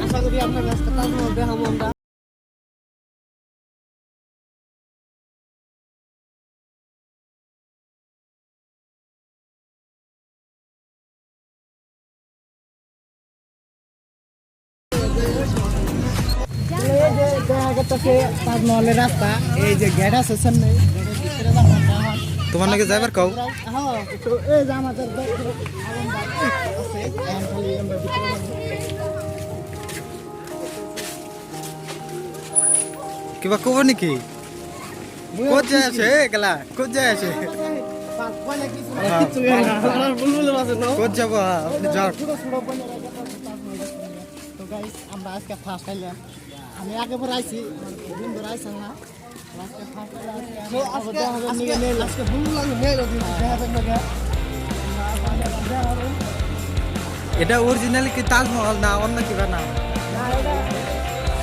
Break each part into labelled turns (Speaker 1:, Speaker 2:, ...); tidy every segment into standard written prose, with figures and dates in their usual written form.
Speaker 1: আশা করি আপনার কাছে তাজমহল দেখাবো আমরা। তাজমহলের রাস্তা এই যে গেট আছে সামনে
Speaker 2: তোমার নাকি যাইবার কও কিবা কব নাকি কোত যায় আছে গেলা কোত যায় আছে কোত যাব আপনি যাও
Speaker 1: তো গাইস আমরা আজকে ফার্স্ট আইলাম আমি আগে পর আইছি দিন ধরে আইছেন না আজকে ফার্স্ট আইলাম আজকে ভুল লাগে মেলো দিন দেখাবেন না
Speaker 2: এটা অরিজিনাল কি তাজমহল না অন্য কিবা না
Speaker 1: না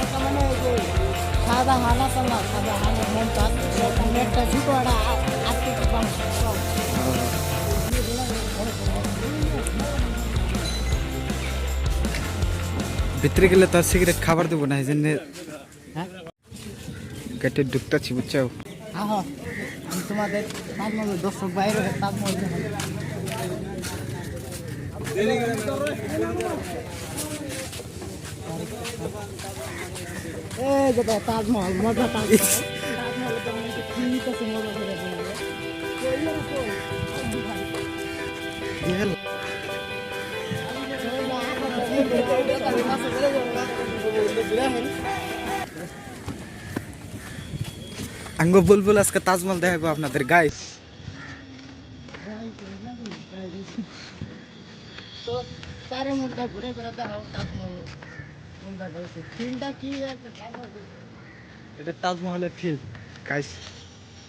Speaker 1: এটা মানে যে সাদা হানা সালা সাদা হানা মমতাজ একটা ছোট একটা আজকে
Speaker 2: ভিতরে গেলে তো সিগারেট খাবার দেবো না এই জন্য গেটে ঢুকতেছি বুঝছো
Speaker 1: আহো আমি তোমাদের তাজমহল দর্শক বাইরে তাজমহল এই যে তাজমহল মজা
Speaker 2: আঙ্গ বুলবুল আজকে তাজমহল দেখাবো আপনাদের গাইস
Speaker 1: তো চারে মুখটা ঘুরে ঘুরে দেখাও তাজমহল ফিল্ডটা কি
Speaker 2: এটা তাজমহলের ফিল্ড গাইস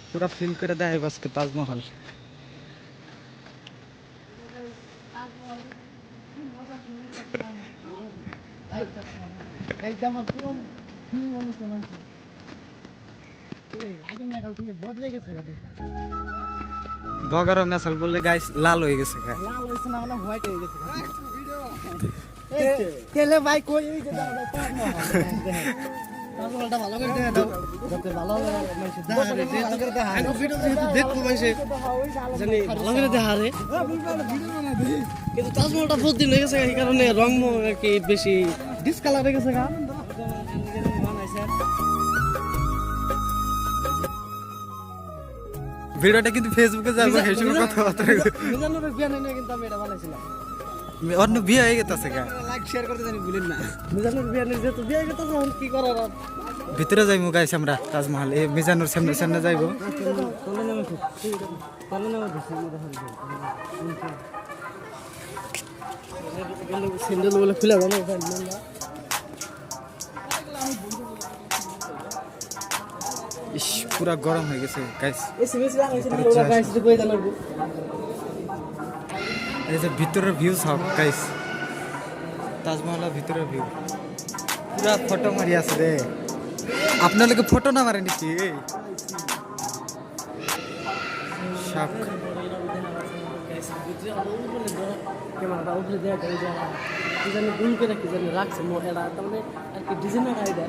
Speaker 2: পুরো ফিল করে দেখাবো আজকে তাজমহল
Speaker 1: একদম পুরো অনুষ্ঠান আছে আগে মেঘাল থেকে বদলে গেছে
Speaker 2: বগারো মেসাল বললে গাইস লাল হয়ে গেছে
Speaker 1: লাল হয়েছে না মানে হোয়াইট হয়ে গেছে তেলে ভাই কই এই যে তাজমহলটা ভালো করে দেখা দাও যাতে ভালো মাইছে দেখারে যেহেতু করে দেখা আগে ভিডিও যেহেতু দেখবো মাইছে জানি ভালো করে দেখা রে কিন্তু তাজমহলটা বহুত দিন হয়ে গেছে এই কারণে রং আর কি বেশি ডিসকালার হয়ে গেছে গা
Speaker 2: ভিডিওটা কিন্তু ফেসবুকে যাবে হেসে কথাবার্তা
Speaker 1: মিজানুর বিয়ে নেই কিন্তু আমি এটা বানাইছিলাম
Speaker 2: অন্য বিয়ে হয়ে গেছে গা
Speaker 1: লাইক শেয়ার করতে জানি ভুলেন না মিজানুর বিয়ে নেই যেহেতু বিয়ে গেছে তখন কি করার
Speaker 2: ভিতরে যাইবো গাইস আমরা তাজমহল এই মিজানুর সামনে সামনে যাইবো
Speaker 1: স্যান্ডেল বলে খুলে গেল
Speaker 2: ইস পুরা গরম হয়ে গেছে গাইস এই যে ভিতরের ভিউ সব গাইস তাজমহলের ভিতরের ভিউ পুরা ফটো মারি আছে রে আপনার লোকে ফটো না মারে নাকি শখ
Speaker 1: ক্যামেরাটা উপরে দেওয়া যায় কি জানি ভুল করে কি জানি রাখছে মোটা তার মানে আর কি ডিজাইনার আইডিয়া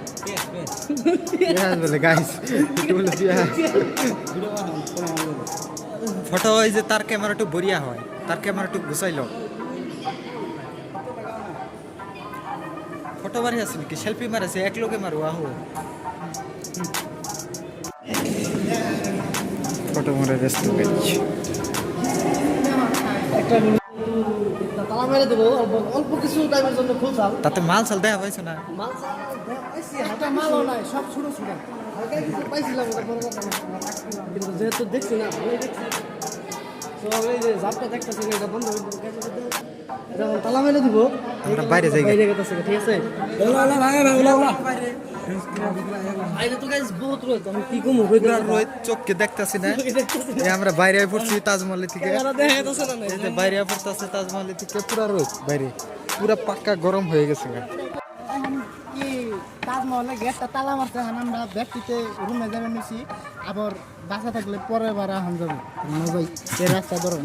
Speaker 2: পেঁয়াজ বলে গাইস একটু বলে পেঁয়াজ ফটো ওই যে তার ক্যামেরা একটু বড়িয়া হয় তার ক্যামেরা একটু গুছাইল ফটো মারি আছে নাকি সেলফি মারেছে এক লোকে মারো আহো ফটো মারে ব্যস্ত গেছি
Speaker 1: একটা তালা মেরে দেবো অল্প কিছু টাইমের জন্য খুলছাল
Speaker 2: তাতে মাল সাল দেখা পাইছো না
Speaker 1: মাল পাইছি হাতে মালও নাই সব ছোট ছোট হালকা কিছু পাইছিলাম ওটা বড় কথা না কিন্তু যেহেতু দেখছি না ভালোই দেখছি তো এই যে জাপটা দেখতেছি এটা বন্ধ করে দেবো যখন তালা মেরে দিব
Speaker 2: আমরা বাইরে যাই
Speaker 1: বাইরে গেছে ঠিক আছে বাইরে তো গাইস বহুত রোদ আমি কি কমু
Speaker 2: রোদ চোখকে দেখতাছি না এই আমরা বাইরে পড়ছি তাজমহল থেকে
Speaker 1: দেখা যাচ্ছে না
Speaker 2: এই যে বাইরে পড়তাছে তাজমহল থেকে পুরা রোদ বাইরে পুরা পাক্কা গরম হয়ে গেছে
Speaker 1: কি তাজমহলে গেটটা তালা মারছে আমরা ব্যক্তিতে রুমে যাবেন নিছি
Speaker 3: আবার বাসা থাকলে পরে বার আহান যাবে ভাই এই রাস্তা ধরুন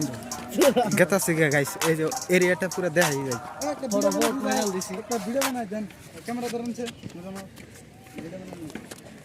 Speaker 2: গেতাছি গে গাইস এই যে এরিয়াটা পুরো দেখাই যায়
Speaker 1: বড় বোট মাইল দিছি
Speaker 3: একটা ভিডিও বানাই দেন ক্যামেরা ধরুন